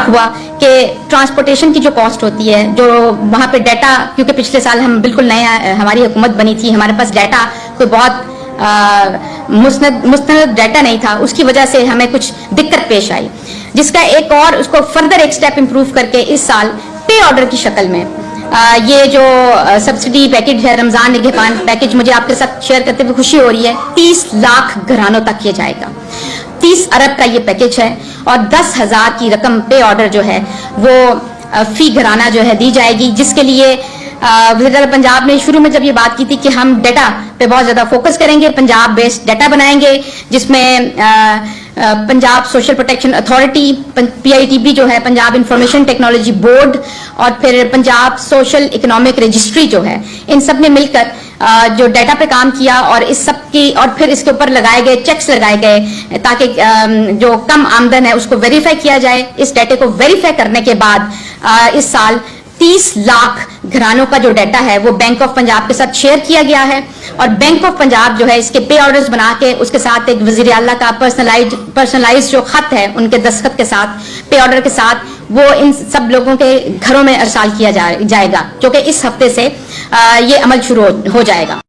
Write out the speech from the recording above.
इत्तेफाक हुआ कि ट्रांसपोर्टेशन की जो कॉस्ट होती है, जो वहाँ पे डाटा, क्योंकि पिछले साल हम बिल्कुल नया हमारी हुकूमत बनी थी, हमारे पास डाटा कोई बहुत मुस्तनद डाटा नहीं था, उसकी वजह से हमें कुछ दिक्कत पेश आई, जिसका एक और उसको फर्दर एक स्टेप इम्प्रूव करके इस साल पे ऑर्डर की शक्ल में ये जो सब्सिडी पैकेज है, रमजान निगहबान पैकेज, मुझे आपके साथ शेयर करते हुए खुशी हो रही है, 30 लाख घरानों तक ये जाएगा। 30 अरब का ये पैकेज है और 10,000 की रकम पे ऑर्डर जो है वो फी घराना जो है दी जाएगी, जिसके लिए वज़ीर पंजाब ने शुरू में जब ये बात की थी कि हम डाटा पे बहुत ज्यादा फोकस करेंगे, पंजाब बेस्ड डाटा बनाएंगे, जिसमें Punjab social protection authority, PITB जो है, पंजाब इंफॉर्मेशन टेक्नोलॉजी बोर्ड, और फिर पंजाब सोशल इकोनॉमिक रजिस्ट्री जो है, इन सब ने मिलकर जो डाटा पे काम किया और इस सब की, और फिर इसके ऊपर लगाए गए चेक्स लगाए गए ताकि जो कम आमदन है उसको वेरीफाई किया जाए। इस डाटे को वेरीफाई करने के बाद इस साल 30 लाख घरानों का जो डाटा है वो बैंक ऑफ पंजाब के साथ शेयर किया गया है, और बैंक ऑफ पंजाब जो है इसके पे ऑर्डर्स बना के उसके साथ एक वजीर आला का पर्सनलाइज जो खत है उनके दस्तखत के साथ, पे ऑर्डर के साथ, वो इन सब लोगों के घरों में अरसाल किया जाएगा, जो कि इस हफ्ते से ये अमल शुरू हो जाएगा।